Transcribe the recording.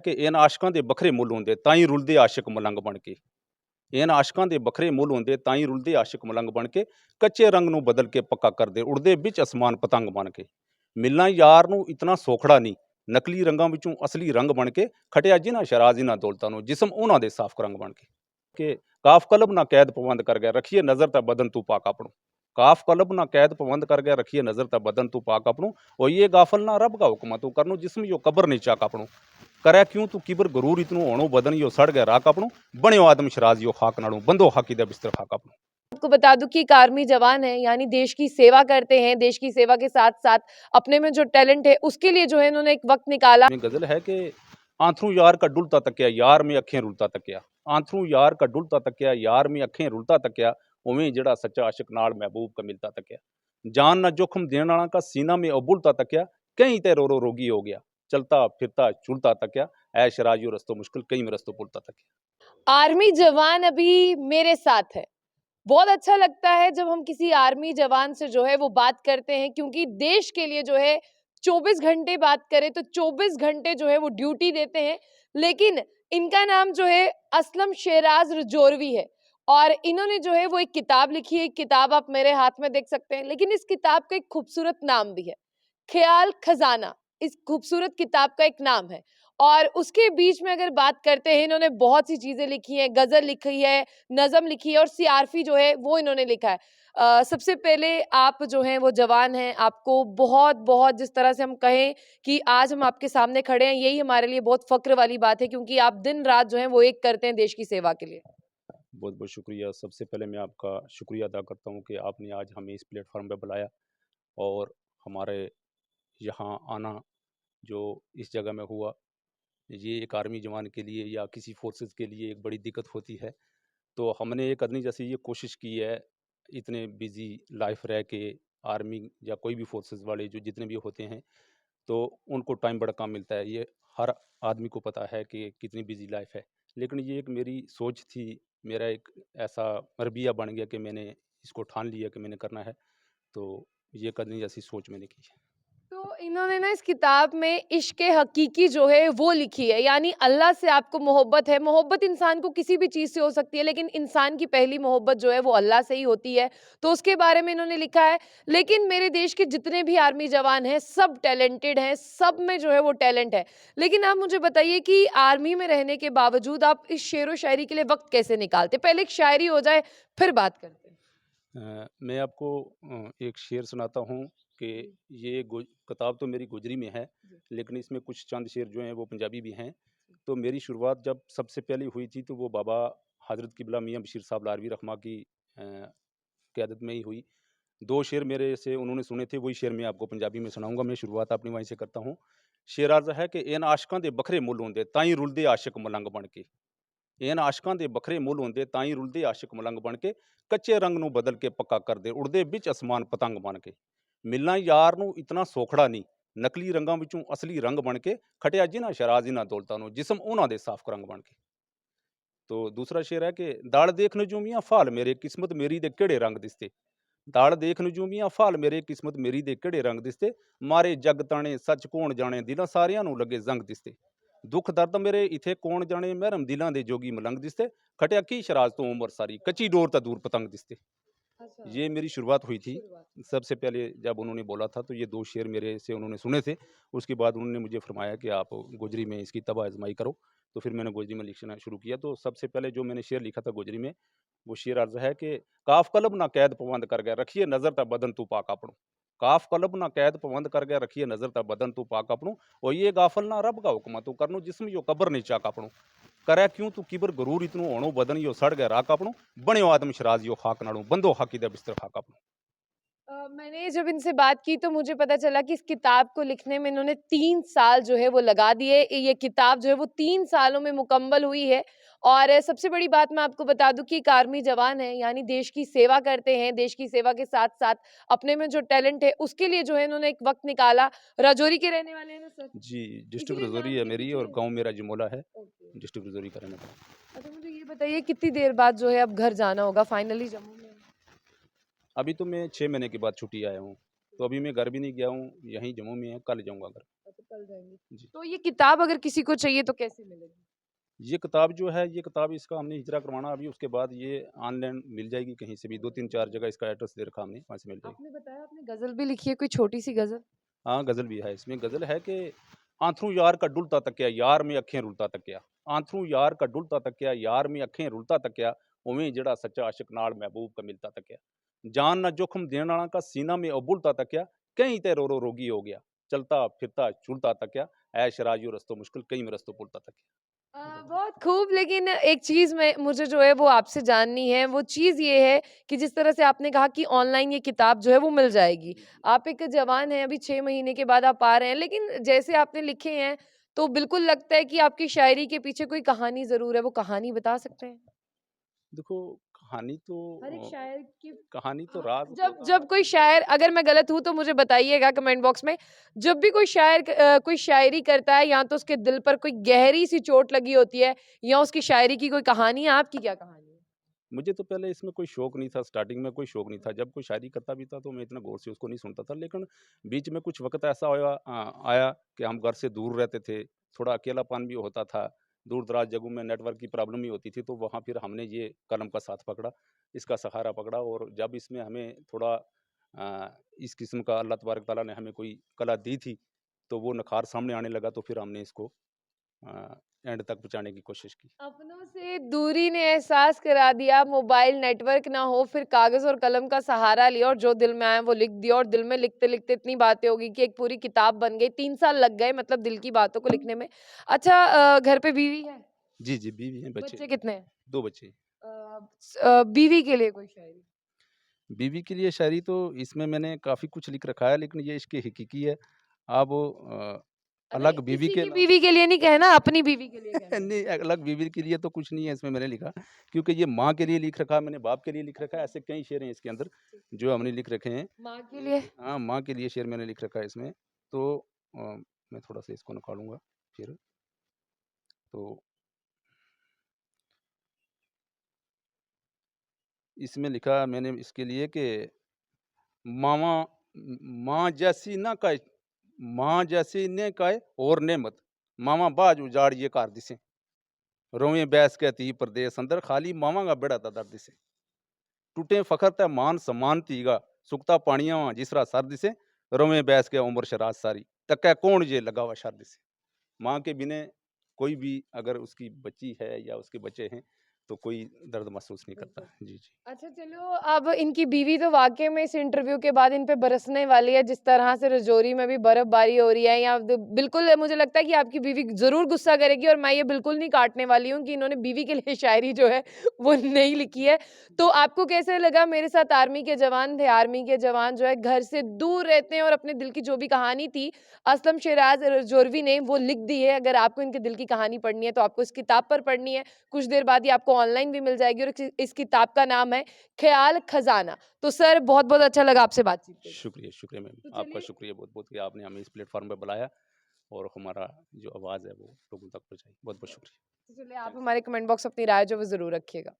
ਕਿ ਇਹਨਾਂ ਆਸ਼ਕਾਂ ਦੇ ਵੱਖਰੇ ਮੁੱਲ ਹੁੰਦੇ ਤਾਂ ਹੀ ਰੁਲਦੇ ਆਸ਼ਿਕ ਮਲੰਗ ਬਣ ਕੇ। ਇਹਨਾਂ ਆਸ਼ਕਾਂ ਦੇ ਵੱਖਰੇ ਮੁੱਲ ਹੁੰਦੇ ਤਾਂ ਹੀ ਰੁਲਦੇ ਆਸ਼ਿਕ ਮਲੰਗ ਬਣ ਕੇ। ਕੱਚੇ ਰੰਗ ਨੂੰ ਬਦਲ ਕੇ ਪੱਕਾ ਕਰਦੇ ਉੜਦੇ ਵਿੱਚ ਅਸਮਾਨ ਪਤੰਗ ਬਣ ਕੇ। ਮਿਲਣਾ ਯਾਰ ਨੂੰ ਇਤਨਾ ਸੌਖੜਾ ਨਹੀਂ, ਨਕਲੀ ਰੰਗਾਂ ਵਿੱਚੋਂ ਅਸਲੀ ਰੰਗ ਬਣ ਕੇ। ਖਟਿਆ ਜਿਨ੍ਹਾਂ ਸ਼ਰਾਜ਼ ਇਹਨਾਂ ਦੌਲਤਾਂ ਨੂੰ, ਜਿਸਮ ਉਹਨਾਂ ਦੇ ਸਾਫ਼ ਰੰਗ ਬਣ ਕੇ। ਕਿ ਕਾਫ ਕਲਬ ਨਾ ਕੈਦ ਪਵੰਦ ਕਰ ਗਿਆ, ਰੱਖੀਏ ਨਜ਼ਰ ਤਾਂ ਬਦਨ ਤੂੰ ਪਾਕ ਆਪਣੋ। ਕਾਫ कलब ना कैद पवंद कर गया, रखिए नजर ता बदन तू पाक अपनू। और ये गाफल ना रब का हुक्म तू करनू, जिसम यो कबर नहीं चाक अपनू। करे क्यों तू किबर गरूर इतनू होणो, बदन यो सड़ गया राक अपनू। बण्यो आदम शराज यो खाक नाड़ू, बंदो हाकी दा बिस्तर खाक अपनू। आपको बता दूं कि एक आर्मी जवान है, यानी देश की सेवा करते हैं। देश की सेवा के साथ साथ अपने में जो टैलेंट है उसके लिए जो है इन्होंने एक वक्त निकाला। गजल है कि आंथरू यार का डुलता तकिया, यार में अखें रुलता तकिया। आंथरू यार का डुलता तकिया, यार में अखें रुलता तकिया। उवें जड़ा सच्चा आशिक नाल महबूब का मिलता तकिया। जान ना जोखम देने वाला का सीना में अबुलता तकिया। कहीं ते रो रो रोगी हो गया, चलता फिरता झूलता तकिया। ऐश राजू रस्तो मुश्किल, कहीं में रस्तो पुलता तकिया। आर्मी जवान अभी मेरे साथ है। बहुत अच्छा लगता है जब हम किसी आर्मी जवान से जो है वो बात करते हैं, क्योंकि देश के लिए जो है 24 घंटे बात करें तो 24 घंटे जो है वो ड्यूटी देते हैं। लेकिन इनका नाम जो है असलम शेराज रजौरवी है और इन्होंने जो है वो एक किताब लिखी है। एक किताब आप मेरे हाथ में देख सकते हैं, लेकिन इस किताब का एक खूबसूरत नाम भी है, ख्याल खजाना। इस खूबसूरत किताब का एक नाम है। और उसके बीच में अगर बात करते हैं, इन्होंने बहुत सी चीजें लिखी हैं, गजल लिखी है, नज़म लिखी है और सीआरपी जो है वो इन्होंने लिखा है। सबसे पहले आप जो हैं वो जवान हैं, आपको बहुत बहुत जिस तरह से हम कहें कि आज हम आपके सामने खड़े हैं, यही हमारे लिए बहुत फक्र वाली बात है, क्योंकि आप दिन रात जो है वो एक करते हैं देश की सेवा के लिए। बहुत बहुत शुक्रिया। सबसे पहले मैं आपका शुक्रिया अदा करता हूँ कि आपने आज हमें इस प्लेटफॉर्म पर बुलाया और हमारे यहाँ आना जो इस जगह में हुआ, ये एक आर्मी जवान के लिए या किसी फोर्सेस के लिए एक बड़ी दिक्कत होती है। तो हमने एक आदमी जैसे ये कोशिश की है, इतने बिजी लाइफ रह के आर्मी या कोई भी फोर्सेस वाले जो जितने भी होते हैं, तो उनको टाइम बड़ा कम मिलता है। ये हर आदमी को पता है कि कितनी बिजी लाइफ है। लेकिन ये एक मेरी सोच थी, मेरा एक ऐसा रवैया बन गया कि मैंने इसको ठान लिया कि मैंने करना है। तो ये करनी जैसी सोच मैंने की है। तो इन्होंने ना इस किताब में इश्क हकीकी जो है वो लिखी है, यानी अल्लाह से आपको मोहब्बत है। मोहब्बत इंसान को किसी भी चीज़ से हो सकती है, लेकिन इंसान की पहली मोहब्बत जो है वो अल्लाह से ही होती है। तो उसके बारे में इन्होंने लिखा है। लेकिन मेरे देश के जितने भी आर्मी जवान हैं सब टैलेंटेड हैं, सब में जो है वो टैलेंट है। लेकिन आप मुझे बताइए कि आर्मी में रहने के बावजूद आप इस शेर व शायरी के लिए वक्त कैसे निकालते? पहले एक शायरी हो जाए फिर बात करते हैं। मैं आपको एक शेर सुनाता हूँ कि ये किताब तो मेरी गोजरी में है, लेकिन इसमें कुछ चंद शेर जो हैं वो पंजाबी भी हैं। तो मेरी शुरुआत जब सबसे पहले हुई थी तो वो बाबा हज़रत क़िबला मियाँ बशीर साहब लारवी रहमा की क़यादत में ही हुई। 2 शेर मेरे से उन्होंने सुने थे, वही शेर मैं आपको पंजाबी में सुनाऊँगा। मैं शुरुआत अपनी वहीं से करता हूँ। शेर अर्ज़ है कि इन आशिकां दे बखरे मुੱਲ ਹੁੰਦੇ ਤਾਂ ਹੀ ਰੁਲਦੇ ਆਸ਼ਿਕ ਮਲੰਗ ਬਣ ਕੇ। ਇਹਨਾਂ ਆਸ਼ਕਾਂ ਦੇ ਵੱਖਰੇ ਮੁੱਲ ਹੁੰਦੇ ਤਾਂ ਹੀ ਰੁਲਦੇ ਆਸ਼ਿਕ ਮਲੰਗ ਬਣ ਕੇ। ਕੱਚੇ ਰੰਗ ਨੂੰ ਬਦਲ ਕੇ ਪੱਕਾ ਕਰਦੇ ਉੜਦੇ ਵਿੱਚ ਅਸਮਾਨ ਪਤੰਗ ਬਣ ਕੇ। ਮਿਲਣਾ ਯਾਰ ਨੂੰ ਇਤਨਾ ਸੌਖੜਾ ਨਹੀਂ, ਨਕਲੀ ਰੰਗਾਂ ਵਿੱਚੋਂ ਅਸਲੀ ਰੰਗ ਬਣ ਕੇ। ਖਟਿਆ ਜਿਨ੍ਹਾਂ ਸ਼ਰਾਜ਼ ਇਹਨਾਂ ਦੌਲਤਾਂ ਨੂੰ, ਜਿਸਮ ਉਹਨਾਂ ਦੇ ਸਾਫ਼ ਰੰਗ ਬਣ ਕੇ। तो दूसरा शेर है कि दाड़ देख नजूमियां फाल मेरे, किस्मत मेरी दे केड़े रंग दिसते। दाड़ देख नजूमियां फाल मेरे, किस्मत मेरी दे केड़े रंग दिसते। मारे जग ताने सच कौन जाने, दिलां सारियां नूं लगे जंग दिसते। दुख दर्द मेरे इथे कौन जाने, महरम दिलां दे जोगी मलंग दिसते। खटिया की शराज तो उम्र सारी, कच्ची डोर ता दूर पतंग दिसते। ये मेरी शुरुआत हुई थी। सबसे पहले जब उन्होंने बोला था तो ये 2 शेर मेरे से उन्होंने सुने थे। उसके बाद उन्होंने मुझे फरमाया कि आप गोजरी में इसकी तबाह आज़माई करो। तो फिर मैंने गोजरी में लिखना शुरू किया। तो सबसे पहले जो मैंने शेर लिखा था गोजरी में, वो शेर अर्ज़ है कि काफ कलब ना कैद पवंद कर गया, रखिए नज़र ता बदन तू पाक अपनू। काफ कलब ना कैद पवंद कर गया, रखिए नज़र ता बदन तू पाक अपनू। और ये गाफल ना रब का हुक्म तू करनू, जिसम यो कबर नहीं चाक अपनू। करे क्यों तू किबर गरूर इतनू होणो, बदन यो सड़ गया राक अपनू। बण्यो आदम शराज यो खाक नाड़ू, बंदो हाकी दा बिस्तर खाक अपनू। मैंने जब इनसे बात की तो मुझे पता चला कि इस किताब को लिखने में इन्होंने 3 साल जो है वो लगा दिए। ये किताब जो है वो 3 सालों में मुकम्मल हुई है। और सबसे बड़ी बात मैं आपको बता दूं कि एक आर्मी जवान है, यानी देश की सेवा करते हैं। देश की सेवा के साथ साथ अपने में जो टैलेंट है उसके लिए जो है इन्होंने एक वक्त निकाला। राजौरी के रहने वाले हैं ना सर? जी, डिस्ट्रिक्ट इसीलिए रजौरी नाम है के मेरी और पीछे। गाँव मेरा जमोला है। ओके। डिस्ट्रिक्ट रजौरी का रहने वाला हूँ। अच्छा, मुझे ये बताइए कितनी देर बाद जो है अब घर जाना होगा फाइनली जम्मू में? अभी तो मैं 6 महीने के बाद छुट्टी आया हूँ। तो अभी मैं घर भी नहीं गया हूँ, यहीं जम्मू में है, कल जाऊँगा घर। निकल जाएँगी। जी। तो ये किताब अगर किसी को चाहिए तो कैसे मिलेगी? ये किताब जो है, ये किताब इसका हमने हिजरा करवाना अभी, उसके बाद ये ऑनलाइन मिल जाएगी कहीं से भी, 2-3-4 जगह इसका एड्रेस दे रखा हमने, वहाँ से मिल जाएगी। आपने बताया आपने गज़ल भी लिखी है, कोई छोटी-सी गज़ल? हाँ, गज़ल भी है, इसमें गज़ल है कि आंथरू यार का डुलता तकिया, यार में अखें रुलता तकिया। आंथरू यार का डुलता तकिया, यार में अखें रुलता तकिया, उवें जिहड़ा सच्चा आशिक नाल महबूब का मिलता तकिया। जान ना जोखम देण आला का सीना में उबुलता तकिया, कहीं ते रो रो रोगी हो गया। चलता फिरता झूलता तकिया, ऐश राज यो रस्तो मुश्किल, कहीं में रस्तो पुलता तकिया। बहुत खूब, लेकिन एक चीज़ मैं मुझे जो है वो आपसे जाननी है, वो चीज़ ये है कि जिस तरह से आपने कहा कि ऑनलाइन ये किताब जो है वो मिल जाएगी। जी, जी। आप एक जवान हैं, अभी 6 महीने के बाद आप आ रहे हैं, लेकिन जैसे आपने लिखे हैं, तो बिल्कुल लगता है कि आपकी शायरी के पीछे कोई कहानी ज़रूर है, वो कहानी बता सकते हैं? देखो, कहानी तो हर एक शायर की कहानी तो हाँ, राज़ जब होता जब है। कोई शायर, अगर मैं गलत हूँ तो मुझे बताइएगा कमेंट बॉक्स में। जब भी कोई शायर कोई शायरी करता है, या तो उसके दिल पर कोई गहरी-सी चोट लगी होती है, या उसकी शायरी की कोई कहानी है, आपकी क्या कहानी है? मुझे तो पहले इसमें कोई शौक नहीं था, स्टार्टिंग में कोई शौक नहीं था। जब कोई शायरी करता भी था तो मैं इतना गौर से उसको नहीं सुनता था। लेकिन बीच में कुछ वक़्त ऐसा आया कि हम घर से दूर रहते थे, थोड़ा अकेलापन भी होता था। दूर-दराज़ जगहों में नेटवर्क की प्रॉब्लम भी होती थी, तो वहाँ फिर हमने ये कलम का साथ पकड़ा, इसका सहारा पकड़ा, और जब इसमें हमें थोड़ा इस किस्म का अल्लाह तबारक तआला ने हमें कोई कला दी थी, तो वो निखार सामने आने लगा, तो फिर हमने इसको अ, एंड तक पहुँचाने की कोशिश की। अपनों से दूरी ने एहसास करा दिया, मोबाइल नेटवर्क ना हो, फिर कागज़ और कलम का सहारा लिया और जो दिल में आया वो लिख दिया, और दिल में लिखते-लिखते इतनी बातें हो गई कि एक पूरी किताब बन गई। 3 साल लग गए मतलब दिल की बातों को लिखने में। अच्छा, घर पे बीवी है? जी, जी, बीवी हैं, बच्चे बच्चे हैं, कितने हैं? 2 बच्चे हैं। बीवी के लिए कोई शायरी? बीवी के लिए शायरी तो इसमें मैंने काफ़ी कुछ लिख रखा है, लेकिन ये इसकी हकीकी है। अब नहीं, अलग बीवी किसी के की नाम बीवी के लिए नहीं कहना, अपनी बीवी के लिए कहना है। नहीं, अलग बीवी के लिए तो कुछ नहीं है इसमें मैंने लिखा, क्योंकि ये माँ के लिए लिख रखा है मैंने, बाप के लिए लिख रखा है, अच्छा, ऐसे कई शेर हैं इसके अंदर, ठीक। जो हमने लिख रखे हैं। माँ के लिए? एक हाँ, माँ के लिए शेर मैंने लिख रखा है इसमें, तो मैं थोड़ा-सा इसको निकालूँगा फिर, तो इसमें लिखा मैंने इसके लिए कि मावा माँ जैसी ना कहे, माँ जैसी ने कहे और नेमत, मामा बाज उजाड़ ये कार दिसे, रोवें बैस के ती प्रदेश अंदर, खाली मावा का बेड़ा दा दर्द से, टूटे फखर ते मान सम्मान तीगा, सुखता पानिया जिसरा सर दिसे, रोवें बैस के उम्र शराज सारी, तक कौन ये लगावा शर दिसे। माँ के बिना कोई भी अगर उसकी बच्ची है या उसके बच्चे हैं, तो कोई दर्द महसूस नहीं करता। बिल्कुल। जी, जी। अच्छा चलो, अब इनकी बीवी तो वाक़ई में इस इंटरव्यू के बाद इन पे बरसने वाली है, जिस तरह से रजौरी में भी बर्फ़बारी हो रही है, या बिल्कुल मुझे लगता है कि आपकी बीवी ज़रूर गुस्सा करेगी, और मैं ये बिल्कुल नहीं काटने वाली हूँ कि इन्होंने बीवी के लिए शायरी जो है वो नहीं लिखी है। तो आपको कैसे लगा? मेरे साथ आर्मी के जवान थे, आर्मी के जवान जो है घर से दूर रहते हैं, और अपने दिल की जो भी कहानी थी, असलम शेराज़ रजौरवी ने वो लिख दी है। अगर आपको इनके दिल की कहानी पढ़नी है तो आपको इस किताब पर पढ़नी है। कुछ देर बाद ये आपको ऑनलाइन भी मिल जाएगी, और इस किताब का नाम है ख्याल खजाना। तो सर, बहुत-बहुत अच्छा लगा आपसे बातचीत करके। शुक्रिया, शुक्रिया मैम। तो आपका चलिए, शुक्रिया बहुत-बहुत कि आपने हमें इस प्लेटफ़ॉर्म पे बुलाया और हमारा जो आवाज़ है वो लोगों तक पहुँचाई। बहुत-बहुत शुक्रिया। तो चलिए, आप थैंक्स। हमारे कमेंट बॉक्स अपनी राय जो है वो ज़रूर रखिएगा।